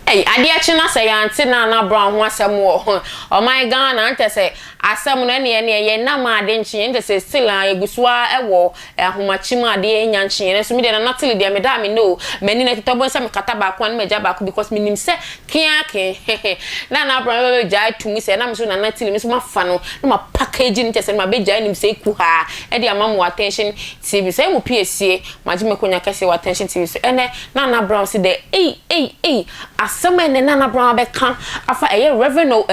Hey, Adiachina say Auntie Naana Brown was some more. Oh my God, Auntie say, I summon any nama didn't she? And say, still I guswa a war, a humachima de yanchi, and so me then not till the madame no, many net to some cataba one major back because me say, Kiaki, Naana Brown jai to me, say, I'm soon and not till Miss Mafano, no my packaging test and my bed jai him say, Kuha, and dear mamma attention, see, we say, PSC, my Jimmy Kunya Cassie attention to you, and Naana Brown said, eh, some men and Naana Brown be come after a revenue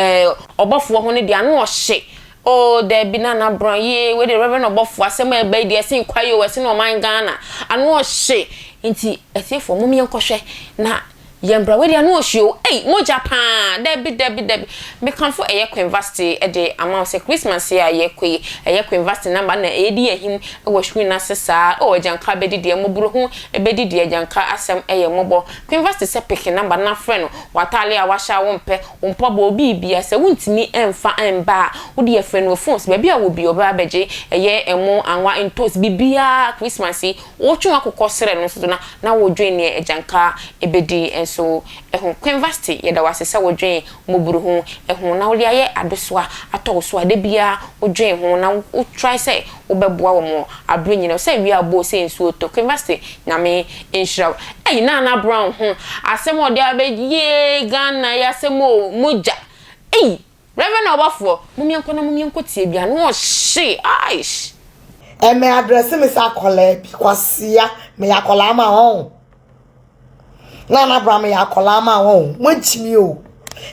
OBOFOUR when they are no shit. Oh, there be Naana Brown ye with the revenue OBOFOUR some men by the same quiet was in my Ghana and no shit into a say for mummy and crochet na Yambra where they are no show. Hey, mo Japan, Debbie. Me come for a year university a day amount say Christmas here a year university number na edi him was screen assessor or janka bedi dear mobile a bedi dear janka asem a mobile university se picking number na friend watali a washa wompe umpobo bibi as a wuntini emfa emba wo de friend with phones baby I will be oba beje a year and more and wa intos bibia Christmasy wo twa kokosere no so na wo dwen ne e janka e bedi so university ye da wase se wo dwen moburu ho na wo aye adosoa atosoa de bia wo dwen ho na wo try say wo beboa wo mo abrenyina say wi abo say nsuo to university nyame enhira Naana Brown ho asem ode abeye Ghana ya semo moja Reverend OBOFOUR mumienko tie bia no hye aish me address me sa kola kwasia me yakola ma ho Naana Brown me yakola ma ho monchimi o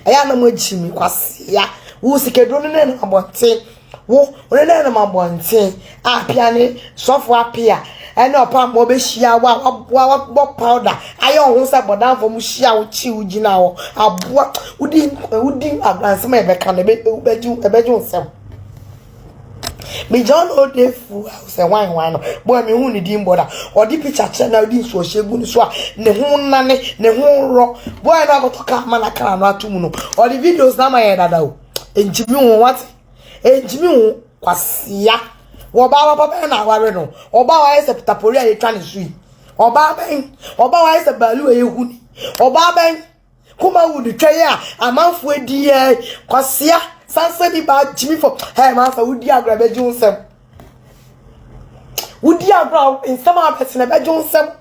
eya na monchimi kwasia wo sikedo ne na abonte wo ne na mabonte apiane sofo apia ene opa mo be hia wa powder ayo ho se bodan fo mu hia wo chi ugina wo aboa udi agranse me be kan ebeju nsem me John Odefu say wine no boy me hu ni din boda odi picture che na odi so shegu ni so a ne hu nane ne hu ro boy na go to ka mana kra no atumu no odi videos na ma ye dada o enjimi hu what enjimi hu kwasia wo ba papa na aware no oba wa ese pitapori a ye twa ne sui oba wa ese balu e hu ni oba ben kuma wudi twaye a amanfo edi ye kwasia sanse di ba jimi for hey man fa wudi agra be junsem wudi agra in some person be junsem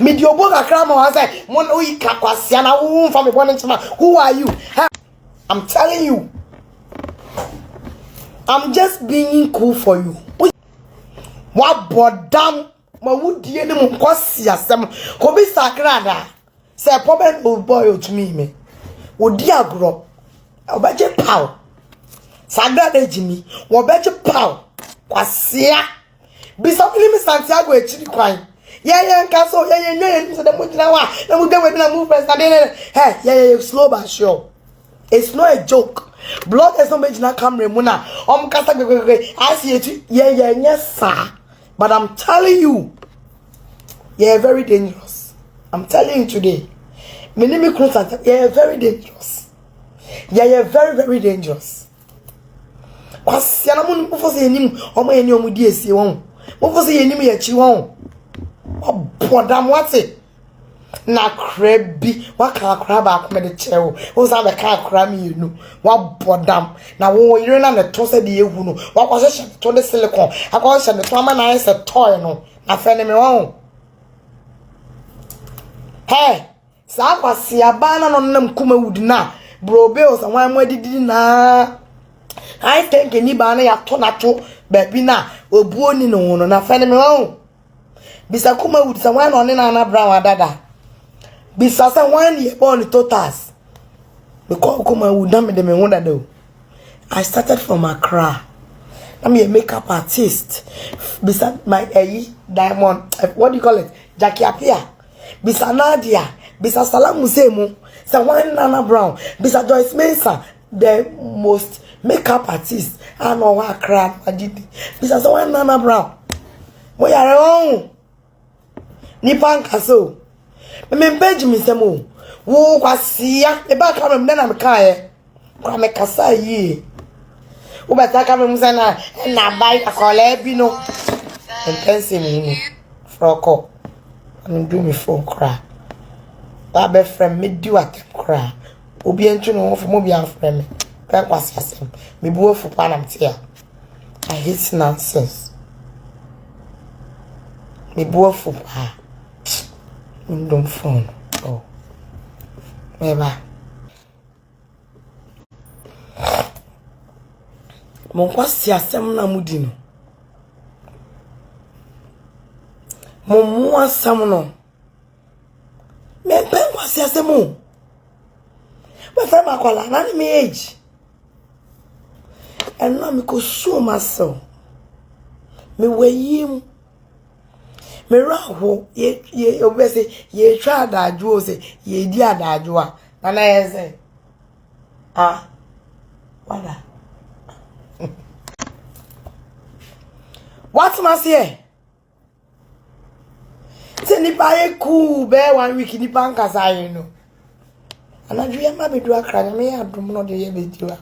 me di obo kakra ma wa say mon oyi kakwasia na wo mfa me bone nchima who are you hey, I'm telling you I'm just being cool for you what bodam ma wudi ene mo kwasia sem ko bi sakra da say problem boy to me wudi agra obaje pow sagra de jimi wo beje pow kwasia bisopili mi Santiago echiri kwan ye nka so ye nwe so de mojina wa na mu gawe na move first hey ye slow but sure it's not a joke blood is not mejina camera mu na kasa gbegbe I see it ye sir but I'm telling you you're very dangerous. I'm telling you today minimi constant you're very dangerous. Yeah, you're very, very dangerous. Kwasi na mun mufo se enim omo eni omudi esi won. Mufo se enim ye chi won. Obodam wate. Na krebi waka akra ba akome de chewo. Wo sa be ka akra mi enu. Wa bodam na wo yire na ne to se de ehu no. Wa kwase hye to de silicone. Akwa hye ne to ama na ese toy no. Afa ne me won. Hey, sa kwasi abana no nam kuma wudi na. Bro bills and one more did na I think any banner ya tonato baby na obuoni no na fene me won bisa kuma would someone on Naana Brown dada bisa say 1 year born totals because kuma would na me dem won do I started from Accra I'm a makeup artist bisa my diamond what do you call it Jackie Apia bisa Nadia bisa Salam Musemu so one Naana Brown, Mr. Joyce Mensah, the most makeup artist, I know what crap I did. Mr. So one Naana Brown, we are wrong. Nipan kaso. Me Benjamin Semo. Wo kwasia, e ba ka me na me kae. Kwa me kasa yi. Wo ba ta ka me musa na bai akola bi no. Intense me ni. Froko. I'm doing me for cry. Ba be friend me di what cry. Obi entu no for mo bi an friend me. Pen kwasi asem. Me bu ofu pa na mtia. I hate nonsense. Me bu ofu pa. Ndom phone. Oh. Meba. Mon kwasi asem na mudi no. Mon mu asem no. Me pen kwasi asem o. My friend Makola, na me age. And now me go show myself. Me we him. Me raho ye obese ye try adaju say ye di adaju a. Na na ye say. Ah. Wala. What must here? Say nipa ye cool be 1 week nipa nkasa you know. Anadru ya ma bedu akra me ya adum no de ye bediwa.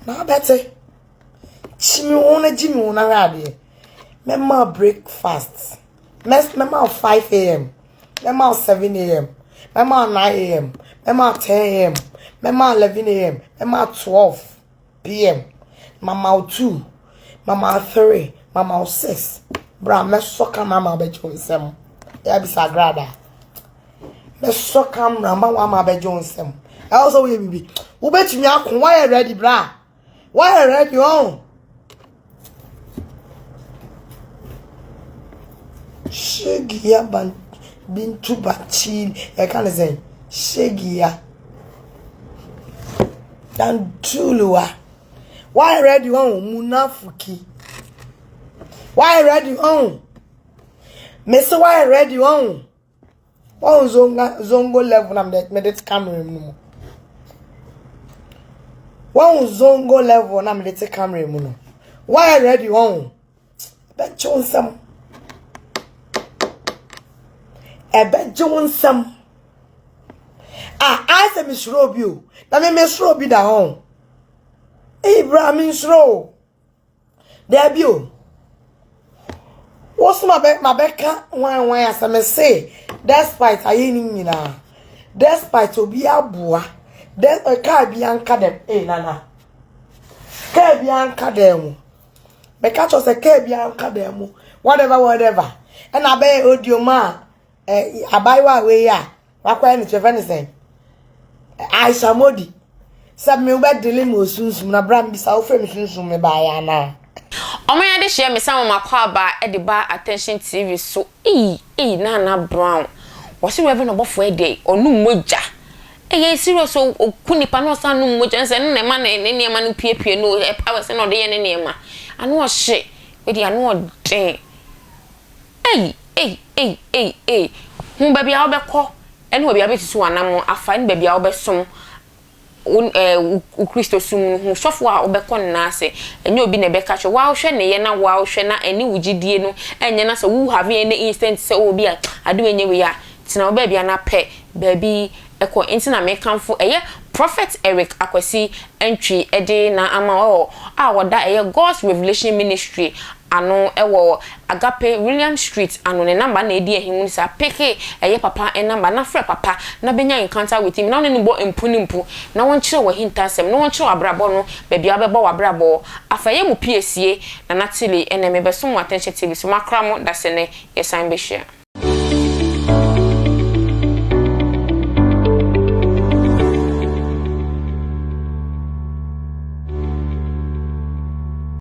Na bete. Chimi wona rade. Mema breakfast. Mema 5 a.m. Mema 7 a.m. Mema 9 a.m. Mema 10 a.m. Mema 11 a.m. Mema 12 p.m. Mama 2. Mama 3. Mama 6. Bra me soka mama bejo nsem. Ya bi sagrada. Me soka mama bejo nsem. Also we bibi. Wo betumi akon why ready bra? Why ready on? Shegia ban bintu bachil e kan say shegia dan tuluwa. Why ready on munafuki? Why ready on? Me say why ready on? One zongo level na me det camera mu. One zongo level na me det camera mu no. Why ready on? Bet chonsam. Ebe Johnson. I say Miss Robio. Na me Miss Robi da hon. Abraham Miss Ro. Debio. What's my beka wan as I say. Despite ayini nyina. Despite obi aboa. Des ka bi anka dem. Nana. Ka bi anka dem. Beka cho say ka bi anka dem. Whatever. And I be audio ma. Abaiwa we ya wakwa ni chefenisen Aisha Modi sab me ube dele mo sunsum na bram bisa ofre me sunsum me ba ya na omoya de share me sam makwa ba e de ba attention TV so Naana Brown wasi reverend obofo e dey onu moja ye serious so okunipa no san no moja nse ne ma ne ma no piepie no e pa se no de ye ne ma anu o hye we di anu o den Hun baby a obekọ ene obi abetisu anam afa ni baby a obesom Kristo sum hu sofo a obekọ na ase enye obi na beka cho wa hwe ne ye na wa hwe na eni wugidie no enye na se wu have any instant se obi a ade enye we ya tina baby na pe baby eko intina me kanfo eye Prophet Eric Akwasi entry ede na ama a woda eye God's Revelation Ministry ano ewo Agape William Street ano ne number na edi ehimu sa peke eye papa e number na frɛ papa na benya encounter with him na no bo empunimpu na won kire wo hintasem na won kire abrabo no baabi abɛbɔ wabrabo afaye mu piesie na natili ene me beso mu attention TV so makra mo da se ne yesan be share